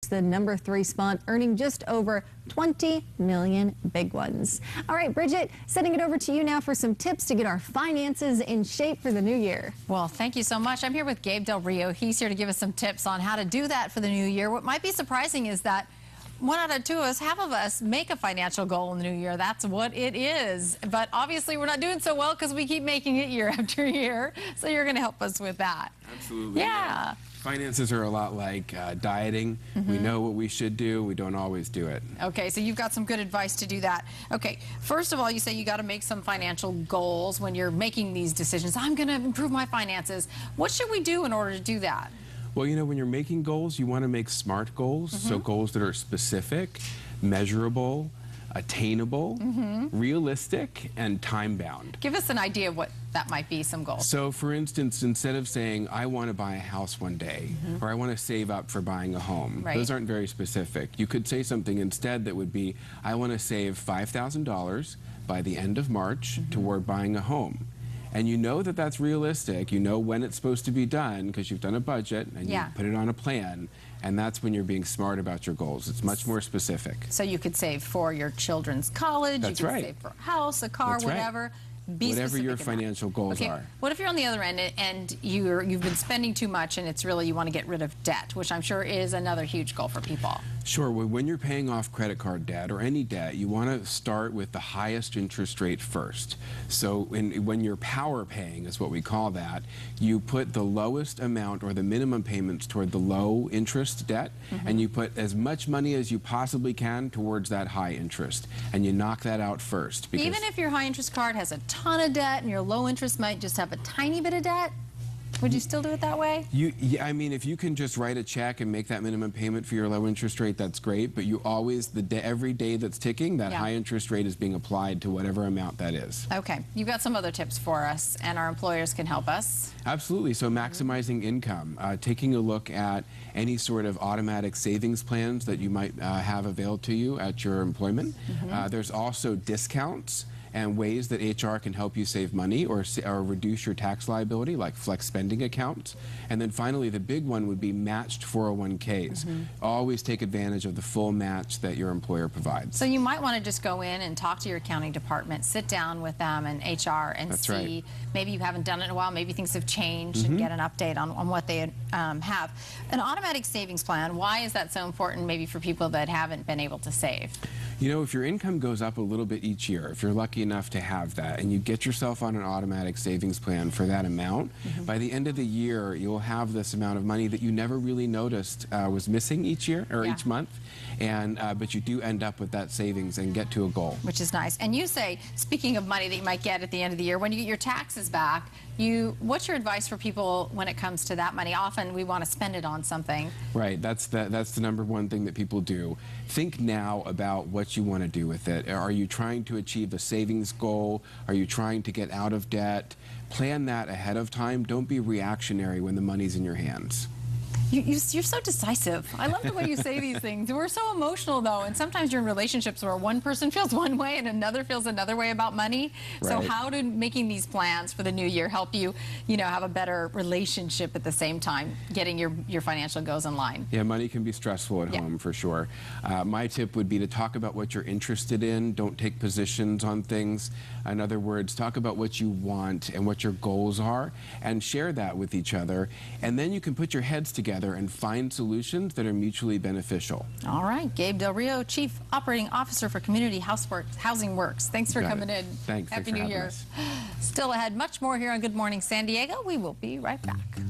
to the #3 spot, earning just over 20 million big ones. All right, Bridget, sending it over to you now for some tips to get our finances in shape for the new year. Well, thank you so much. I'm here with Gabe Del Rio. He's here to give us some tips on how to do that for the new year. What might be surprising is that 1 out of 2 of us, half of us, make a financial goal in the new year. That's what it is. But obviously, we're not doing so well because we keep making it year after year. So you're going to help us with that. Absolutely. Yeah. Finances are a lot like dieting. We know what we should do. We don't always do it. Okay, so you've got some good advice to do that. Okay, first of all, you say you got to make some financial goals when you're making these decisions. I'm going to improve my finances. What should we do in order to do that? Well, you know, when you're making goals, you want to make SMART goals. So goals that are specific, measurable, attainable, realistic, and time-bound. Give us an idea of what that might be, some goals. So, for instance, instead of saying, I want to buy a house one day, or I want to save up for buying a home, those aren't very specific. You could say something instead that would be, I want to save $5,000 by the end of March toward buying a home. And you know that that's realistic. You know when it's supposed to be done because you've done a budget and you put it on a plan. And that's when you're being smart about your goals. It's much more specific. So you could save for your children's college. That's you could right. save for a house, a car, whatever. Be whatever specific your in that. financial goals are. What if you're on the other end and you've been spending too much and it's really you want to get rid of debt, which I'm sure is another huge goal for people? Sure. Well, when you're paying off credit card debt or any debt, you want to start with the highest interest rate first. So when you're power paying, is what we call that, you put the lowest amount or the minimum payments toward the low interest debt, and you put as much money as you possibly can towards that high interest, and you knock that out first. Because even if your high interest card has a ton of debt and your low interest might just have a tiny bit of debt, would you still do it that way? Yeah, I mean, if you can just write a check and make that minimum payment for your low interest rate, that's great. But you always, every day that's ticking, that high interest rate is being applied to whatever amount that is. Okay, you've got some other tips for us, and our employers can help us. Absolutely. So maximizing income, taking a look at any sort of automatic savings plans that you might have available to you at your employment. There's also discounts and ways that HR can help you save money or reduce your tax liability, like flex spending accounts. And then finally, the big one would be matched 401ks. Always take advantage of the full match that your employer provides. So you might want to just go in and talk to your accounting department, sit down with them and HR and see, maybe you haven't done it in a while, maybe things have changed, and get an update on what they have. An automatic savings plan, why is that so important maybe for people that haven't been able to save? You know, if your income goes up a little bit each year, if you're lucky enough to have that, and you get yourself on an automatic savings plan for that amount, by the end of the year, you'll have this amount of money that you never really noticed was missing each year or each month, and but you do end up with that savings and get to a goal. Which is nice. And you say, speaking of money that you might get at the end of the year, when you get your taxes back, what's your advice for people when it comes to that money? Often we want to spend it on something. Right, that's the #1 thing that people do. Think now about what you want to do with it. Are you trying to achieve a savings goal? Are you trying to get out of debt? Plan that ahead of time. Don't be reactionary when the money's in your hands. You're so decisive. I love the way you say these things. We're so emotional, though, and sometimes you're in relationships where one person feels one way and another feels another way about money. So how did making these plans for the new year help you, have a better relationship at the same time, getting your financial goals in line? Yeah, money can be stressful at home, for sure. My tip would be to talk about what you're interested in. Don't take positions on things. In other words, talk about what you want and what your goals are, and share that with each other. And then you can put your heads together and find solutions that are mutually beneficial. All right, Gabe Del Rio, Chief Operating Officer for Community Housing Works. Thanks for coming in. Thanks. Happy New Year. Still ahead, much more here on Good Morning San Diego. We will be right back.